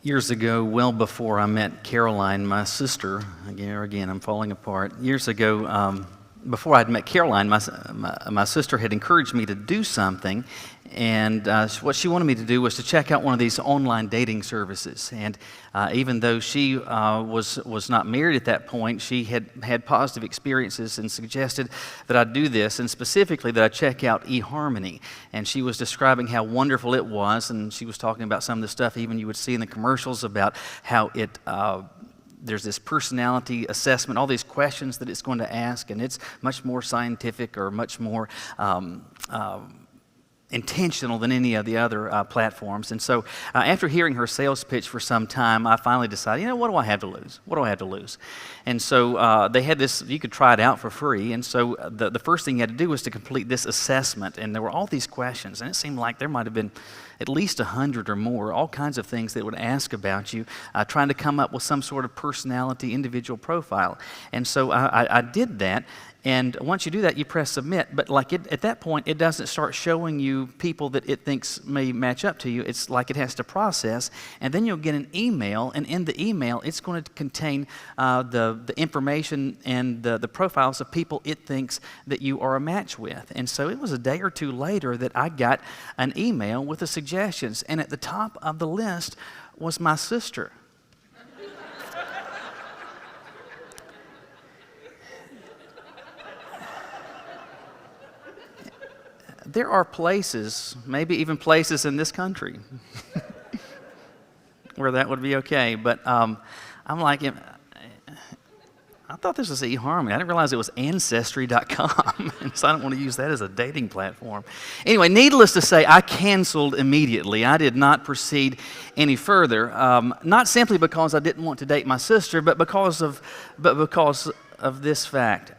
Years ago, well before I met Caroline, my sister, again, I'm falling apart. Years ago, before I'd met Caroline, my sister had encouraged me to do something, and what she wanted me to do was to check out one of these online dating services. And even though she was not married at that point, she had positive experiences and suggested that I do this, and specifically that I check out eHarmony. And she was describing how wonderful it was, and she was talking about some of the stuff even you would see in the commercials about how it there's this personality assessment, all these questions that it's going to ask, and it's much more scientific or much more intentional than any of the other platforms. And so after hearing her sales pitch for some time, I finally decided, what do I have to lose? What do I have to lose? And so they had this, you could try it out for free. And so the first thing you had to do was to complete this assessment. And there were all these questions, and it seemed like there might have been at least 100 or more, all kinds of things that would ask about you, trying to come up with some sort of personality, individual profile. And so I did that. And once you do that, you press submit. But at that point, it doesn't start showing you people that it thinks may match up to you. It's like it has to process. And then you'll get an email. And in the email, it's going to contain the information and the profiles of people it thinks that you are a match with. And so it was a day or two later that I got an email with the suggestions. And at the top of the list was my sister. There are places, maybe even places in this country, where that would be okay. But I'm like, I thought this was eHarmony. I didn't realize it was Ancestry.com, and so I don't want to use that as a dating platform. Anyway, needless to say, I canceled immediately. I did not proceed any further, not simply because I didn't want to date my sister, but because of this fact.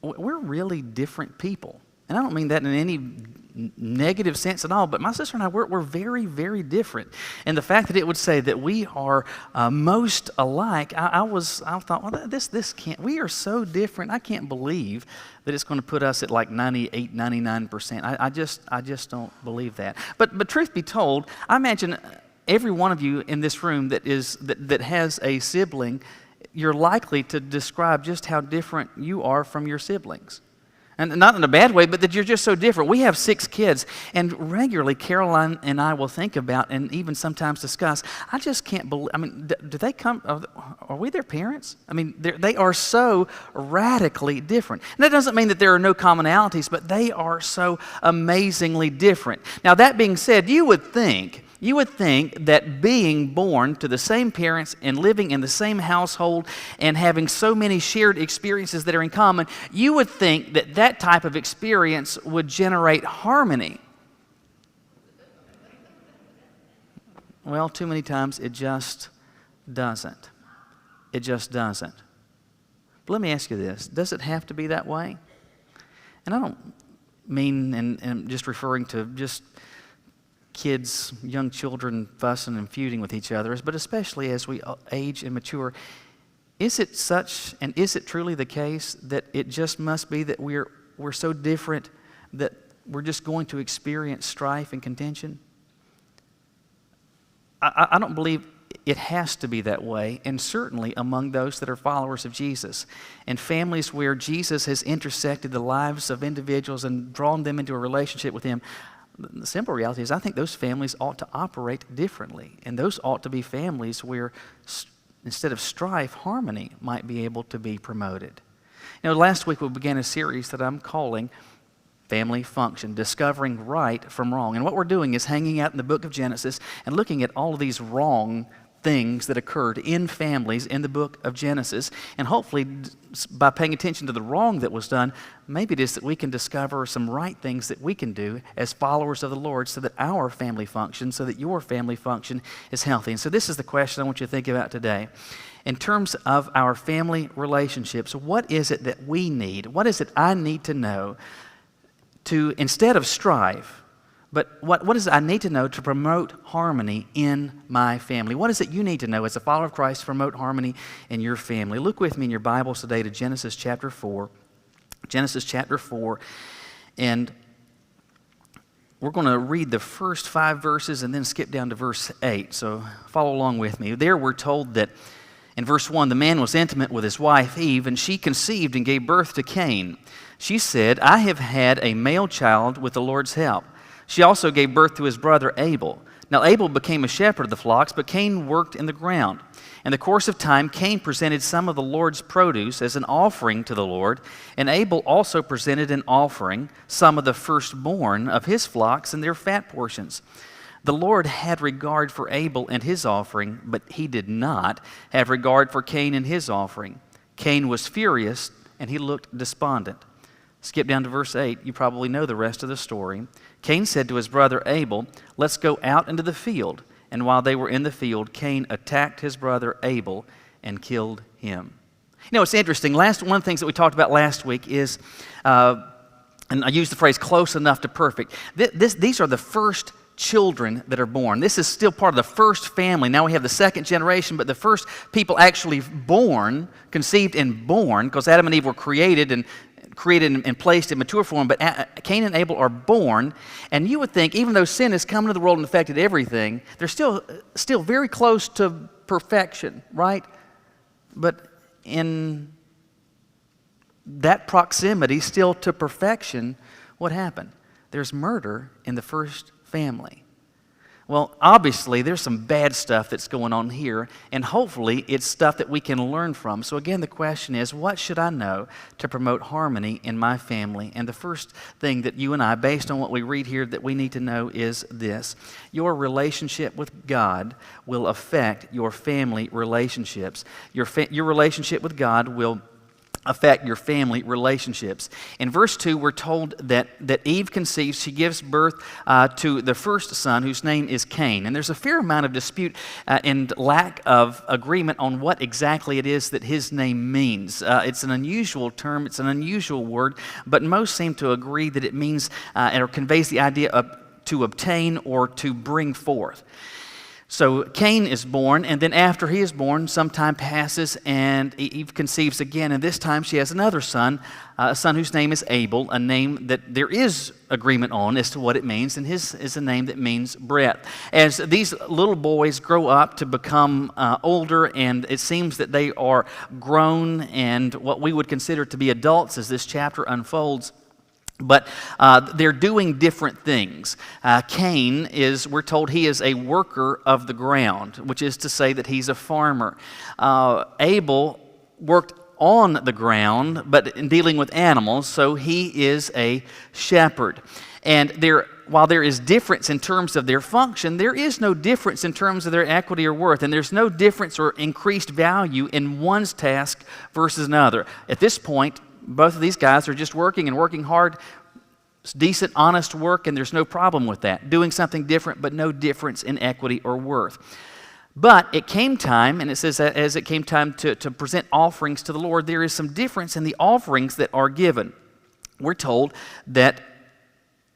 We're really different people. And I don't mean that in any negative sense at all, but my sister and I, we're very, very different. And the fact that it would say that we are most alike, I thought, well, this can't, we are so different. I can't believe that it's going to put us at like 98, 99%. I just don't believe that. But truth be told, I imagine every one of you in this room that has a sibling, you're likely to describe just how different you are from your siblings. And not in a bad way, but that you're just so different. We have 6 kids, and regularly Caroline and I will think about and even sometimes discuss, I just can't believe, do they come, are we their parents? They are so radically different. And that doesn't mean that there are no commonalities, but they are so amazingly different. Now, that being said, you would think that being born to the same parents and living in the same household and having so many shared experiences that are in common, you would think that type of experience would generate harmony. Well, too many times it just doesn't. It just doesn't. But let me ask you this. Does it have to be that way? And I don't mean, and just referring to just kids, young children fussing and feuding with each other, but especially as we age and mature, is it such, and is it truly the case that it just must be that we're so different that we're just going to experience strife and contention? I don't believe it has to be that way, and certainly among those that are followers of Jesus and families where Jesus has intersected the lives of individuals and drawn them into a relationship with Him. The simple reality is I think those families ought to operate differently, and those ought to be families where instead of strife, harmony might be able to be promoted. Last week we began a series that I'm calling Family Function, Discovering Right from Wrong. And what we're doing is hanging out in the book of Genesis and looking at all of these wrong things that occurred in families in the book of Genesis. And hopefully, by paying attention to the wrong that was done, maybe it is that we can discover some right things that we can do as followers of the Lord so that our family functions, so that your family function is healthy. And so this is the question I want you to think about today. In terms of our family relationships, what is it that we need? What is it I need to know to, instead of strife, but what is it I need to know to promote harmony in my family? What is it you need to know as a follower of Christ to promote harmony in your family? Look with me in your Bibles today to Genesis chapter 4. Genesis chapter 4. And we're going to read the first 5 verses and then skip down to verse 8. So follow along with me. There we're told that in verse 1, the man was intimate with his wife Eve, and she conceived and gave birth to Cain. She said, I have had a male child with the Lord's help. She also gave birth to his brother Abel. Now Abel became a shepherd of the flocks, but Cain worked in the ground. In the course of time, Cain presented some of the Lord's produce as an offering to the Lord, and Abel also presented an offering, some of the firstborn of his flocks and their fat portions. The Lord had regard for Abel and his offering, but he did not have regard for Cain and his offering. Cain was furious, and he looked despondent. Skip down to verse 8. You probably know the rest of the story. Cain said to his brother Abel, let's go out into the field. And while they were in the field, Cain attacked his brother Abel and killed him. You know, it's interesting. One of the things that we talked about last week is, and I used the phrase close enough to perfect. These are the first children that are born. This is still part of the first family. Now we have the second generation, but the first people actually born, conceived and born, because Adam and Eve were created and placed in mature form, but Cain and Abel are born, and you would think, even though sin has come into the world and affected everything, they're still very close to perfection, right? But in that proximity still to perfection, what happened? There's murder in the first family. Well, obviously, there's some bad stuff that's going on here, and hopefully it's stuff that we can learn from. So again, the question is, what should I know to promote harmony in my family? And the first thing that you and I, based on what we read here, that we need to know is this. Your relationship with God will affect your family relationships. Your relationship with God will affect your family relationships. In verse 2, we're told that Eve conceives. She gives birth to the first son, whose name is Cain. And there's a fair amount of dispute and lack of agreement on what exactly it is that his name means. It's an unusual term. It's an unusual word, but most seem to agree that it means or conveys the idea of to obtain or to bring forth. So Cain is born, and then after he is born, some time passes, and Eve conceives again, and this time she has another son, a son whose name is Abel, a name that there is agreement on as to what it means, and his is a name that means breadth. As these little boys grow up to become older, and it seems that they are grown and what we would consider to be adults as this chapter unfolds, but they're doing different things. Cain is, we're told he is a worker of the ground, which is to say that he's a farmer. Abel worked on the ground, but in dealing with animals, so he is a shepherd. And while there is difference in terms of their function, there is no difference in terms of their equity or worth, and there's no difference or increased value in one's task versus another. At this point, both of these guys are just working and working hard. It's decent, honest work, and there's no problem with that. Doing something different, but no difference in equity or worth. But it came time, and it says that as it came time to present offerings to the Lord, there is some difference in the offerings that are given. We're told that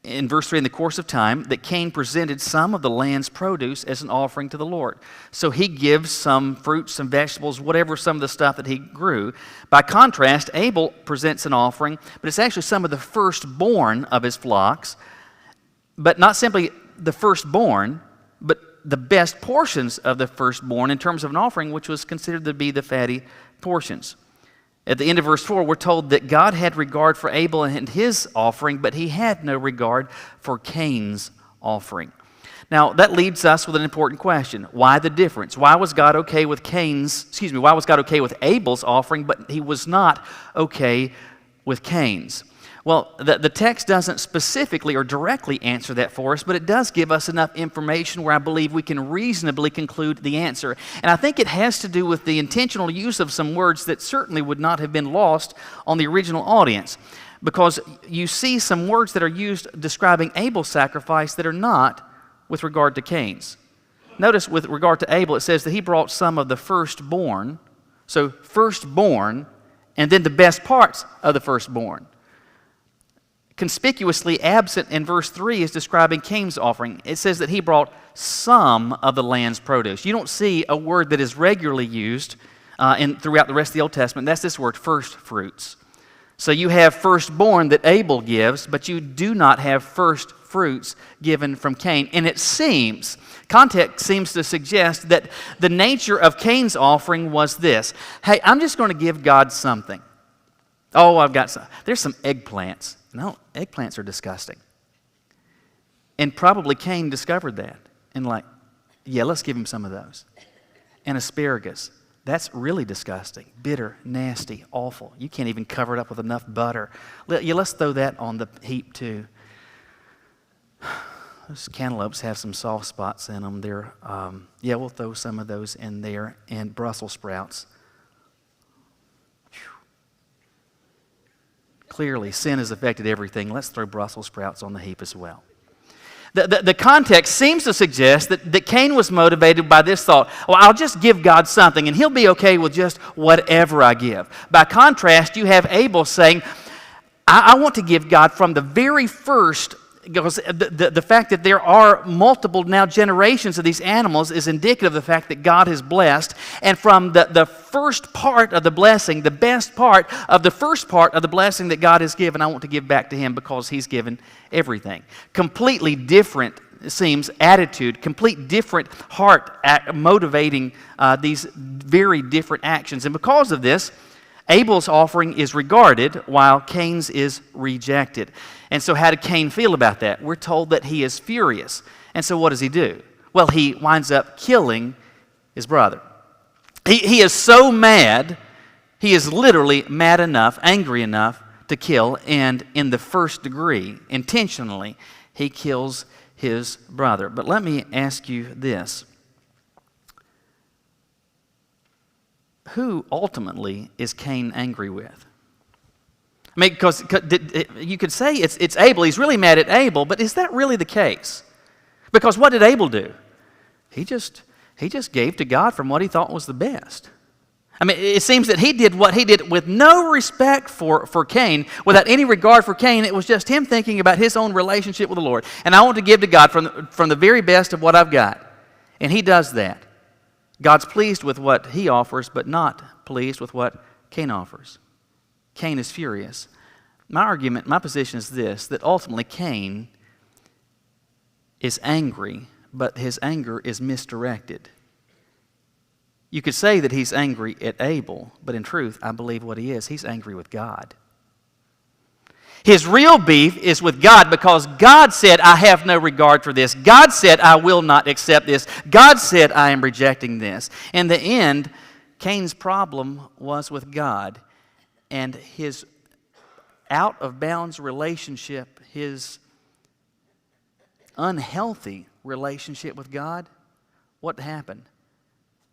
in verse 3, in the course of time, that Cain presented some of the land's produce as an offering to the Lord. So he gives some fruits, some vegetables, whatever, some of the stuff that he grew. By contrast, Abel presents an offering, but it's actually some of the firstborn of his flocks, but not simply the firstborn, but the best portions of the firstborn in terms of an offering, which was considered to be the fatty portions. At the end of verse 4, we're told that God had regard for Abel and his offering, but he had no regard for Cain's offering. Now, that leaves us with an important question. Why the difference? Why was God okay with Abel's offering, but he was not okay with Cain's? Well, the text doesn't specifically or directly answer that for us, but it does give us enough information where I believe we can reasonably conclude the answer. And I think it has to do with the intentional use of some words that certainly would not have been lost on the original audience, because you see some words that are used describing Abel's sacrifice that are not with regard to Cain's. Notice with regard to Abel, it says that he brought some of the firstborn, so firstborn, and then the best parts of the firstborn. Conspicuously absent in verse 3 is describing Cain's offering. It says that he brought some of the land's produce. You don't see a word that is regularly used throughout the rest of the Old Testament. That's this word, first fruits. So you have firstborn that Abel gives, but you do not have first fruits given from Cain. And it seems, context seems to suggest that the nature of Cain's offering was this. Hey, I'm just going to give God something. Oh, I've got some. There's some eggplants. No, eggplants are disgusting. And probably Cain discovered that. And like, yeah, let's give him some of those. And asparagus. That's really disgusting. Bitter, nasty, awful. You can't even cover it up with enough butter. Let's throw that on the heap too. Those cantaloupes have some soft spots in them. We'll throw some of those in there. And Brussels sprouts. Whew. Clearly, sin has affected everything. Let's throw Brussels sprouts on the heap as well. The context seems to suggest that Cain was motivated by this thought, well, I'll just give God something, and he'll be okay with just whatever I give. By contrast, you have Abel saying, I want to give God from the very first, because the fact that there are multiple now generations of these animals is indicative of the fact that God has blessed. And from the first part of the blessing, the best part of the first part of the blessing that God has given, I want to give back to him because he's given everything. Completely different, it seems, attitude, complete different heart motivating these very different actions. And because of this, Abel's offering is regarded while Cain's is rejected. And so how did Cain feel about that? We're told that he is furious. And so what does he do? Well, he winds up killing his brother. He is so mad, he is literally mad enough, angry enough to kill, and in the first degree, intentionally, he kills his brother. But let me ask you this. Who ultimately is Cain angry with? I mean, because you could say it's Abel. He's really mad at Abel, but is that really the case? Because what did Abel do? He just gave to God from what he thought was the best. I mean, it seems that he did what he did with no respect for Cain, without any regard for Cain. It was just him thinking about his own relationship with the Lord. And I want to give to God from the very best of what I've got. And he does that. God's pleased with what he offers, but not pleased with what Cain offers. Cain is furious. My position is this, that ultimately Cain is angry, but his anger is misdirected. You could say that he's angry at Abel, but in truth, I believe what he is, he's angry with God. His real beef is with God because God said, I have no regard for this. God said, I will not accept this. God said, I am rejecting this. In the end, Cain's problem was with God, and his out-of-bounds relationship, his unhealthy relationship with God, what happened?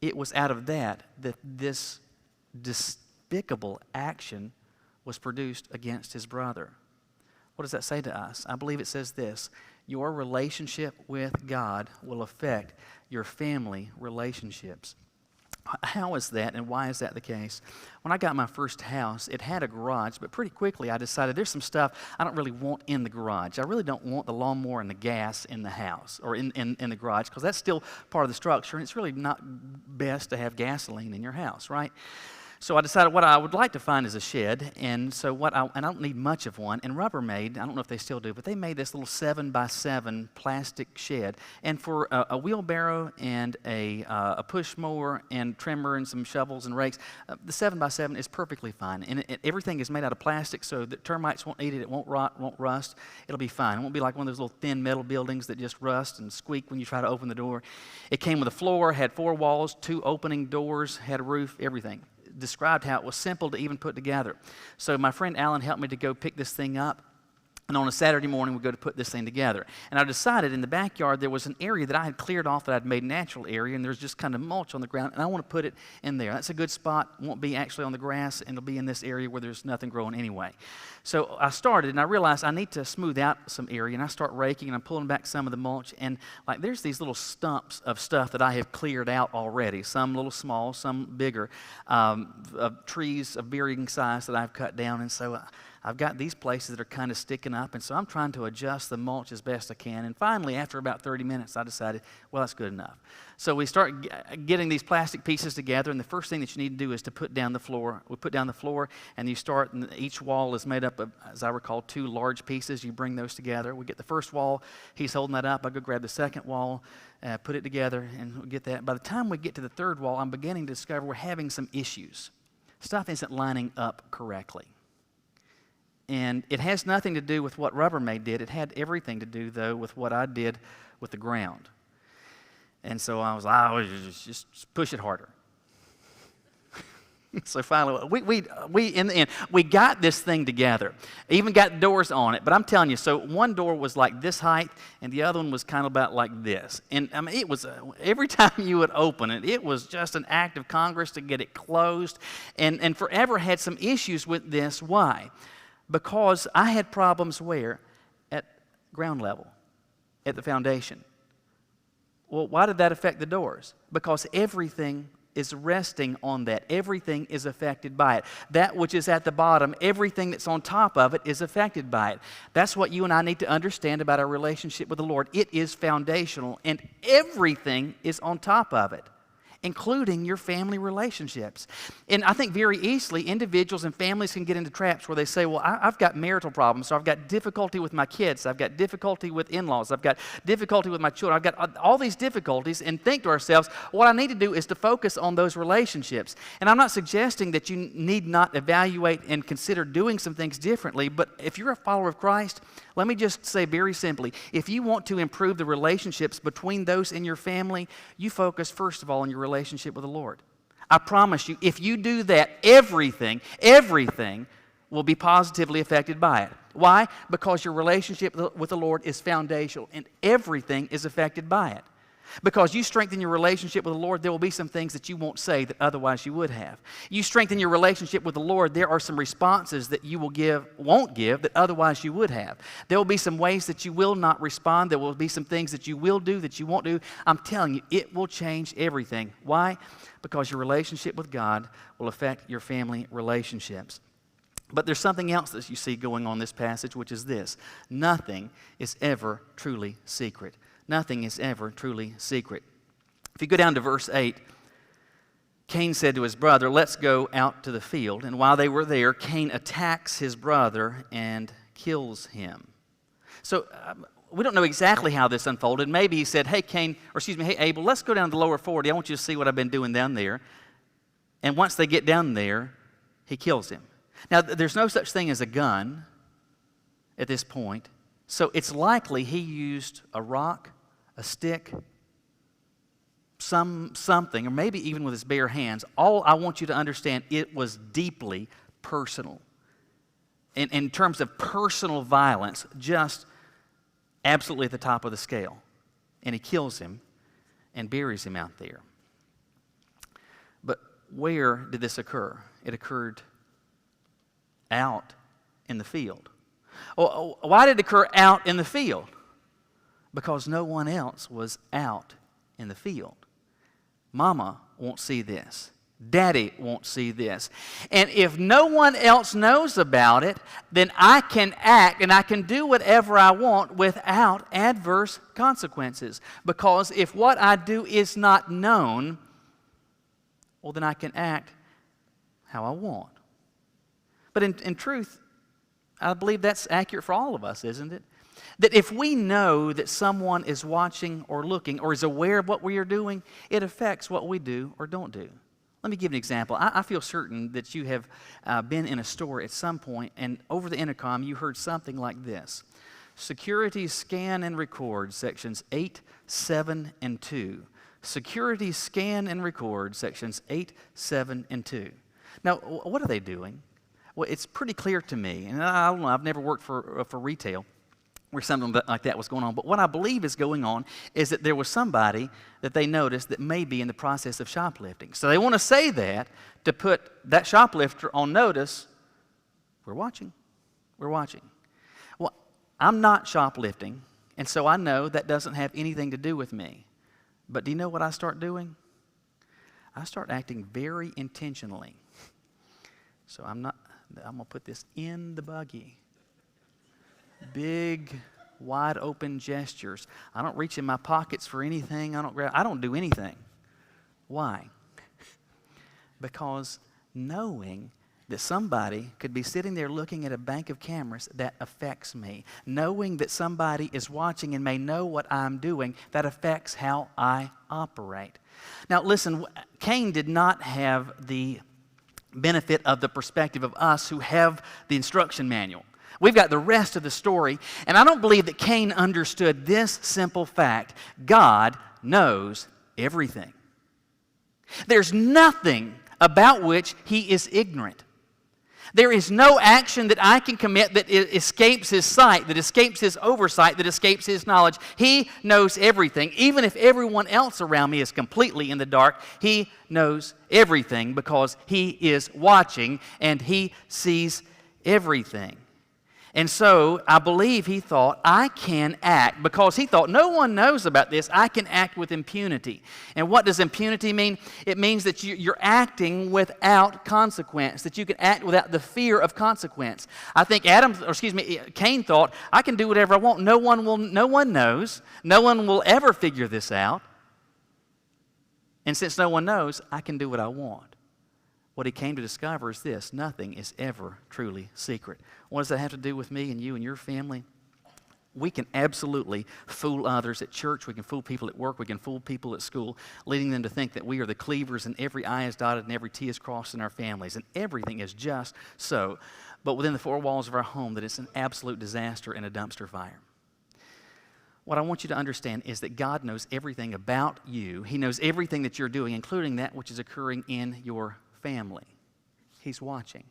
It was out of that this despicable action was produced against his brother. What does that say to us? I believe it says this: your relationship with God will affect your family relationships. How is that, and why is that the case? When I got my first house, it had a garage, but pretty quickly I decided there's some stuff I don't really want in the garage. I really don't want the lawnmower and the gas in the house, or in the garage, because that's still part of the structure, and it's really not best to have gasoline in your house, right? So I decided what I would like to find is a shed, and so I don't need much of one. And Rubbermaid, I don't know if they still do, but they made this little 7x7 plastic shed. And for a wheelbarrow and a push mower and trimmer and some shovels and rakes, the 7x7 is perfectly fine. And everything is made out of plastic, so that termites won't eat it. It won't rot, won't rust. It'll be fine. It won't be like one of those little thin metal buildings that just rust and squeak when you try to open the door. It came with a floor, had 4 walls, 2 opening doors, had a roof, everything. Described how it was simple to even put together. So my friend Alan helped me to go pick this thing up, and on a Saturday morning we go to put this thing together. And I decided in the backyard there was an area that I had cleared off that I'd made natural area, and there's just kind of mulch on the ground, and I want to put it in there. That's a good spot. It won't be actually on the grass, and it'll be in this area where there's nothing growing anyway. So I started, and I realized I need to smooth out some area, and I start raking, and I'm pulling back some of the mulch, and like there's these little stumps of stuff that I have cleared out already, some little small, some bigger, of trees of varying size that I've cut down. And so I've got these places that are kind of sticking up, and so I'm trying to adjust the mulch as best I can. And finally, after about 30 minutes, I decided, well, that's good enough. So we start getting these plastic pieces together, and the first thing that you need to do is to put down the floor. We put down the floor, and you start, and each wall is made up of, as I recall, 2 large pieces. You bring those together. We get the first wall. He's holding that up. I go grab the second wall, put it together, and we get that. By the time we get to the third wall, I'm beginning to discover we're having some issues. Stuff isn't lining up correctly. And it has nothing to do with what Rubbermaid did. It had everything to do, though, with what I did with the ground. And so I was like, just push it harder. So finally, we in the end, we got this thing together. Even got doors on it. But I'm telling you, so one door was like this height, and the other one was kind of about like this. And I mean, it was, every time you would open it, it was just an act of Congress to get it closed. And forever had some issues with this. Why? Because I had problems where? At ground level, at the foundation. Well, why did that affect the doors? Because everything is resting on that. Everything is affected by it. That which is at the bottom, everything that's on top of it is affected by it. That's what you and I need to understand about our relationship with the Lord. It is foundational, and everything is on top of it, including your family relationships. And I think very easily individuals and families can get into traps where they say, well, I've got marital problems, so I've got difficulty with my kids, I've got difficulty with in-laws, I've got difficulty with my children, I've got all these difficulties, and think to ourselves, what I need to do is to focus on those relationships. And I'm not suggesting that you need not evaluate and consider doing some things differently, but if you're a follower of Christ, let me just say very simply, if you want to improve the relationships between those in your family, you focus first of all on your relationship with the Lord. I promise you, if you do that, everything will be positively affected by it. Why? Because your relationship with the Lord is foundational, and everything is affected by it. Because you strengthen your relationship with the Lord, there will be some things that you won't say that otherwise you would have. You strengthen your relationship with the Lord, there are some responses that you won't give that otherwise you would have. There will be some ways that you will not respond. There will be some things that you will do that you won't do. I'm telling you, it will change everything. Why? Because your relationship with God will affect your family relationships. But there's something else that you see going on in this passage, which is this: nothing is ever truly secret. Nothing is ever truly secret. If you go down to verse 8, Cain said to his brother, let's go out to the field. And while they were there, Cain attacks his brother and kills him. So we don't know exactly how this unfolded. Maybe he said, hey Abel, let's go down to the lower 40. I want you to see what I've been doing down there. And once they get down there, he kills him. Now, there's no such thing as a gun at this point. So it's likely he used a rock, a stick, something, or maybe even with his bare hands. All I want you to understand, it was deeply personal. In terms of personal violence, just absolutely at the top of the scale. And he kills him and buries him out there. But where did this occur? It occurred out in the field. Well, why did it occur out in the field? Because no one else was out in the field. Mama won't see this. Daddy won't see this. And if no one else knows about it, then I can act and I can do whatever I want without adverse consequences. Because if what I do is not known, well, then I can act how I want. But in truth, I believe that's accurate for all of us, isn't it? That if we know that someone is watching or looking or is aware of what we are doing, it affects what we do or don't do. Let me give an example. I feel certain that you have been in a store at some point, and over the intercom you heard something like this: security scan and record sections 8, 7, and 2. Security scan and record sections 8, 7, and 2. Now, what are they doing? Well, it's pretty clear to me, and I don't know, I've never worked for retail where something like that was going on, but what I believe is going on is that there was somebody that they noticed that may be in the process of shoplifting. So they want to say that to put that shoplifter on notice. We're watching. Well, I'm not shoplifting, and so I know that doesn't have anything to do with me. But do you know what I start doing? I start acting very intentionally. So I'm I'm going to put this in the buggy. Big, wide open gestures. I don't reach in my pockets for anything. I don't do anything. Why? Because knowing that somebody could be sitting there looking at a bank of cameras, that affects me. Knowing that somebody is watching and may know what I'm doing, that affects how I operate. Now listen, Cain did not have the benefit of the perspective of us who have the instruction manual. We've got the rest of the story, and I don't believe that Cain understood this simple fact: God knows everything. There's nothing about which he is ignorant. There is no action that I can commit that escapes his sight, that escapes his oversight, that escapes his knowledge. He knows everything. Even if everyone else around me is completely in the dark, he knows everything because he is watching and he sees everything. And so I believe he thought, I can act, because he thought no one knows about this, I can act with impunity. And what does impunity mean? It means that you're acting without consequence, that you can act without the fear of consequence. I think Cain thought, I can do whatever I want. No one knows. No one will ever figure this out. And since no one knows, I can do what I want. What he came to discover is this: nothing is ever truly secret. What does that have to do with me and you and your family? We can absolutely fool others at church. We can fool people at work. We can fool people at school, leading them to think that we are the cleavers and every I is dotted and every T is crossed in our families. And everything is just so. But within the four walls of our home, that it's an absolute disaster and a dumpster fire. What I want you to understand is that God knows everything about you. He knows everything that you're doing, including that which is occurring in your family. He's watching.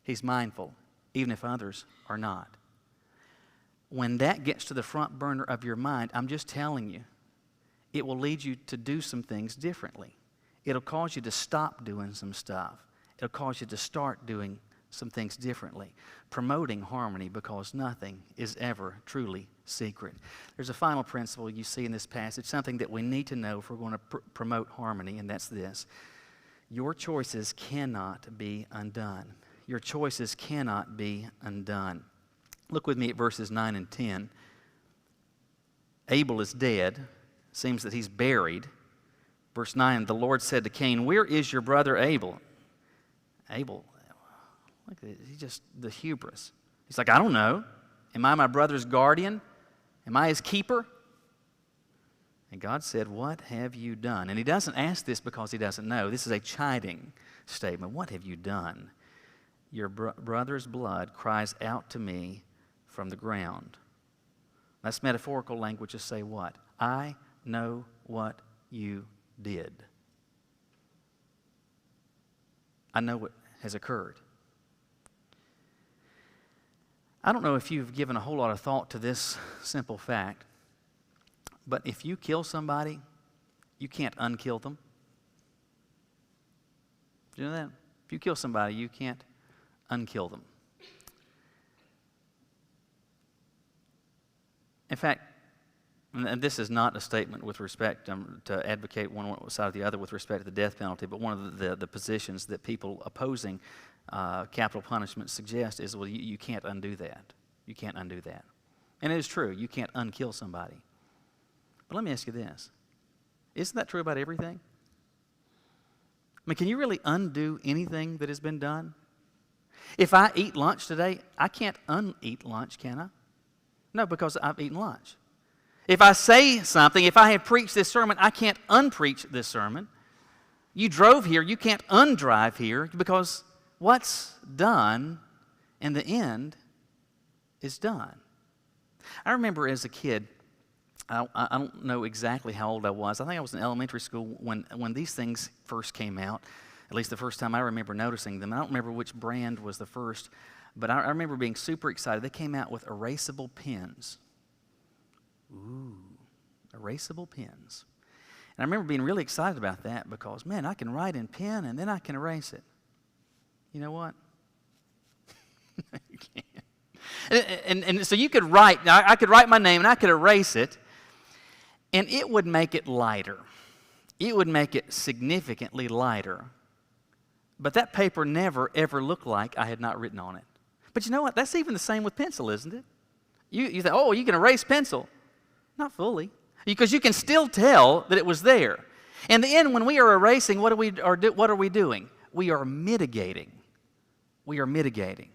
He's mindful, even if others are not. When that gets to the front burner of your mind, I'm just telling you, it will lead you to do some things differently. It'll cause you to stop doing some stuff. It'll cause you to start doing some things differently, promoting harmony, because nothing is ever truly secret. There's a final principle you see in this passage, something that we need to know if we're going to promote harmony, and that's this: your choices cannot be undone. Your choices cannot be undone. Look with me at verses 9 and 10. Abel is dead. Seems that he's buried. Verse 9, the Lord said to Cain, "Where is your brother Abel?" Abel, look at it, he's just the hubris. He's like, I don't know. Am I my brother's guardian? Am I his keeper? And God said, "What have you done?" And he doesn't ask this because he doesn't know. This is a chiding statement. What have you done? Your brother's blood cries out to me from the ground. That's metaphorical language to say what? I know what you did. I know what has occurred. I don't know if you've given a whole lot of thought to this simple fact, but if you kill somebody, you can't unkill them. Do you know that? If you kill somebody, you can't unkill them. In fact, and this is not a statement with respect to advocate one side or the other with respect to the death penalty, but one of the positions that people opposing capital punishment suggest is, well, you can't undo that. You can't undo that. And it is true, you can't unkill somebody. But let me ask you this. Isn't that true about everything? I mean, can you really undo anything that has been done? If I eat lunch today, I can't uneat lunch, can I? No, because I've eaten lunch. If I say something, if I have preached this sermon, I can't unpreach this sermon. You drove here, you can't undrive here, because what's done in the end is done. I remember as a kid, I don't know exactly how old I was. I think I was in elementary school when these things first came out, at least the first time I remember noticing them. I don't remember which brand was the first, but I remember being super excited. They came out with erasable pens. Ooh, erasable pens. And I remember being really excited about that because, man, I can write in pen and then I can erase it. You know what? You can't. And so you could write, now I could write my name and I could erase it, and it would make it lighter. It would make it significantly lighter But that paper never, ever looked like I had not written on it. But you know what? That's even the same with pencil, isn't it? You think, oh, you can erase pencil. Not fully. Because you can still tell that it was there. In the end, when we are erasing, what are we doing? We are mitigating. We are mitigating.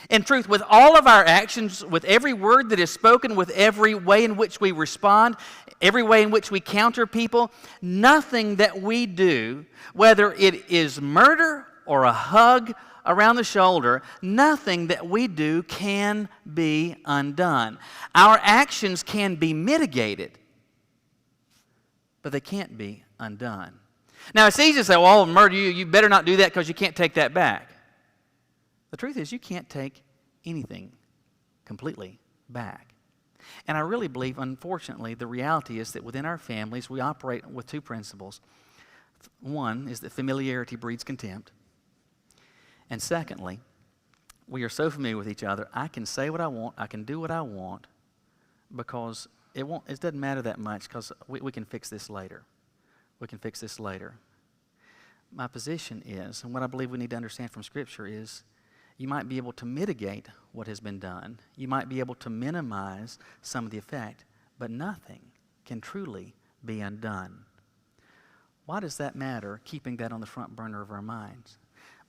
In truth, with all of our actions, with every word that is spoken, with every way in which we respond, every way in which we counter people, nothing that we do, whether it is murder or a hug around the shoulder, nothing that we do can be undone. Our actions can be mitigated, but they can't be undone. Now, it's easy to say, well, murder you better not do that because you can't take that back. The truth is, you can't take anything completely back. And I really believe, unfortunately, the reality is that within our families, we operate with two principles. One is that familiarity breeds contempt. And secondly, we are so familiar with each other, I can say what I want, I can do what I want, because it doesn't matter that much, because we can fix this later. We can fix this later. My position is, and what I believe we need to understand from Scripture is, you might be able to mitigate what has been done. You might be able to minimize some of the effect, but nothing can truly be undone. Why does that matter, keeping that on the front burner of our minds?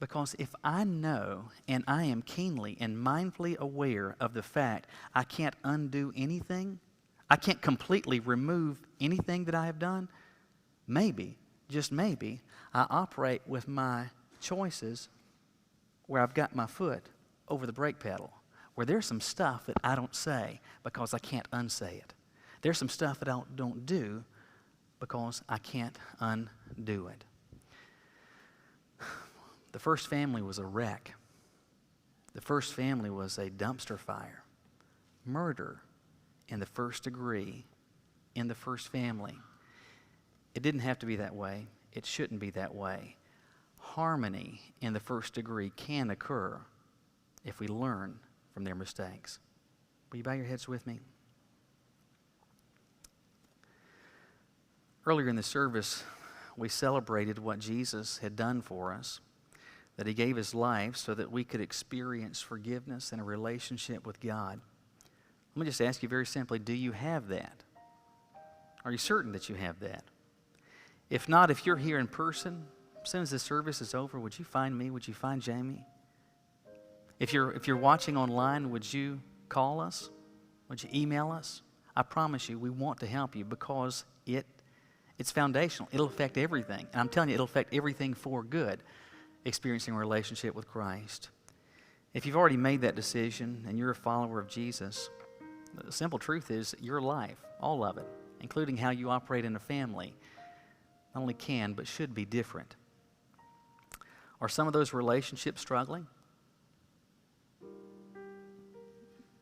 Because if I know and I am keenly and mindfully aware of the fact I can't undo anything, I can't completely remove anything that I have done, maybe, just maybe, I operate with my choices where I've got my foot over the brake pedal, where there's some stuff that I don't say because I can't unsay it. There's some stuff that I don't do because I can't undo it. The first family was a wreck. The first family was a dumpster fire. Murder in the first degree in the first family. It didn't have to be that way. It shouldn't be that way. Harmony in the first degree can occur if we learn from their mistakes. Will you bow your heads with me? Earlier in the service, we celebrated what Jesus had done for us, that He gave His life so that we could experience forgiveness and a relationship with God. Let me just ask you very simply, do you have that? Are you certain that you have that? If not, if you're here in person, as soon as the service is over, would you find me? Would you find Jamie? If you're watching online, would you call us? Would you email us? I promise you, we want to help you because it's foundational. It'll affect everything. And I'm telling you, it'll affect everything for good, experiencing a relationship with Christ. If you've already made that decision and you're a follower of Jesus, the simple truth is your life, all of it, including how you operate in a family, not only can but should be different. Are some of those relationships struggling?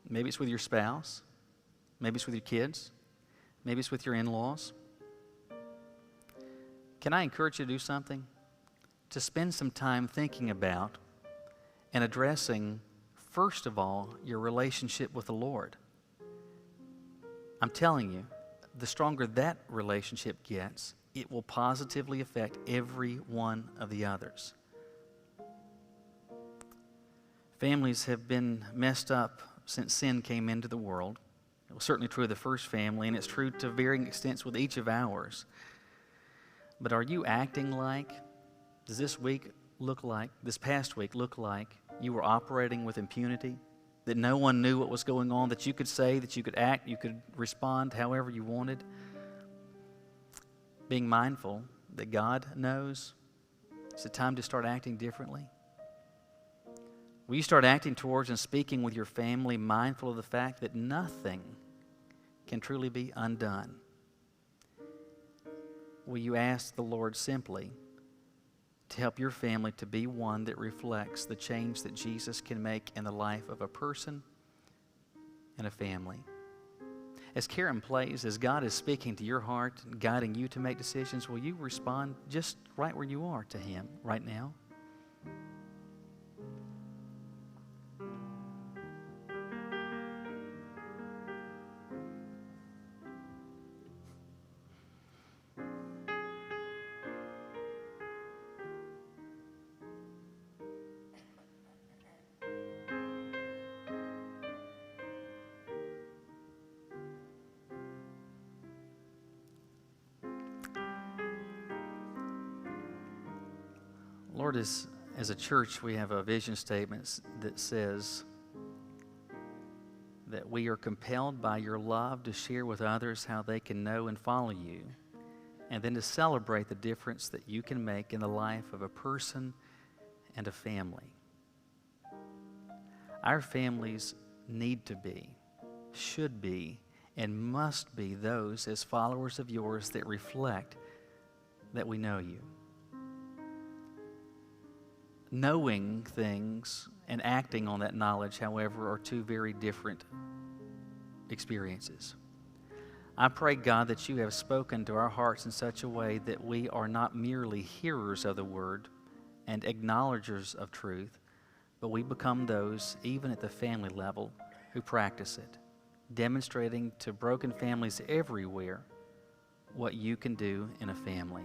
Maybe it's with your spouse. Maybe it's with your kids. Maybe it's with your in-laws. Can I encourage you to do something? To spend some time thinking about and addressing, first of all, your relationship with the Lord. I'm telling you, the stronger that relationship gets, it will positively affect every one of the others. Families have been messed up since sin came into the world. It was certainly true of the first family, and it's true to varying extents with each of ours. But are you acting like, does this past week look like you were operating with impunity? That no one knew what was going on, that you could say, that you could act, you could respond however you wanted? Being mindful that God knows, is it time to start acting differently? Will you start acting towards and speaking with your family mindful of the fact that nothing can truly be undone? Will you ask the Lord simply to help your family to be one that reflects the change that Jesus can make in the life of a person and a family? As Karen plays, as God is speaking to your heart and guiding you to make decisions, will you respond just right where you are to Him right now? Lord, as a church, we have a vision statement that says that we are compelled by your love to share with others how they can know and follow you, and then to celebrate the difference that you can make in the life of a person and a family. Our families need to be, should be, and must be those as followers of yours that reflect that we know you. Knowing things and acting on that knowledge, however, are two very different experiences. I pray, God, that you have spoken to our hearts in such a way that we are not merely hearers of the word and acknowledgers of truth, but we become those, even at the family level, who practice it, demonstrating to broken families everywhere what you can do in a family.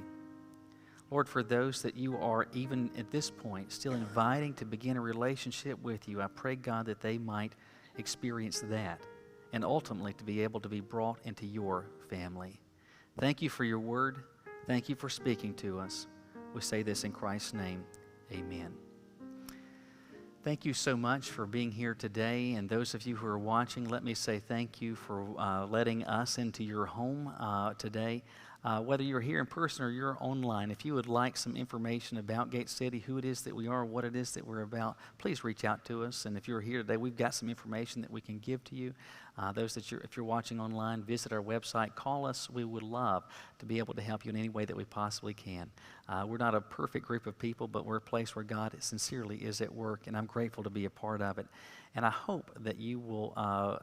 Lord, for those that you are, even at this point, still inviting to begin a relationship with you, I pray, God, that they might experience that and ultimately to be able to be brought into your family. Thank you for your word. Thank you for speaking to us. We say this in Christ's name. Amen. Thank you so much for being here today. And those of you who are watching, let me say thank you for letting us into your home today. Whether you're here in person or you're online, if you would like some information about Gate City, who it is that we are, what it is that we're about, please reach out to us. And if you're here today, we've got some information that we can give to you. If you're watching online, visit our website, call us. We would love to be able to help you in any way that we possibly can. We're not a perfect group of people, but we're a place where God sincerely is at work, and I'm grateful to be a part of it. And I hope that you will,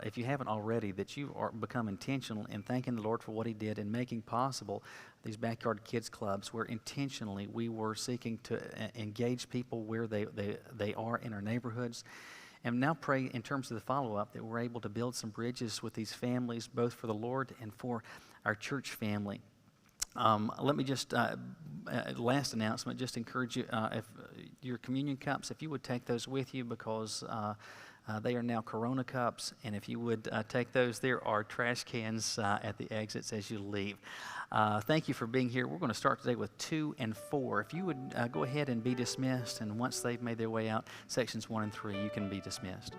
if you haven't already, that you become intentional in thanking the Lord for what He did in making possible these backyard kids clubs, where intentionally we were seeking to engage people where they are in our neighborhoods. And now pray in terms of the follow-up that we're able to build some bridges with these families, both for the Lord and for our church family. Let me just, last announcement, just encourage you, if your communion cups, if you would take those with you, because they are now Corona cups, and if you would take those, there are trash cans at the exits as you leave. Thank you for being here. We're going to start today with 2 and 4. If you would go ahead and be dismissed, and once they've made their way out, sections 1 and 3, you can be dismissed.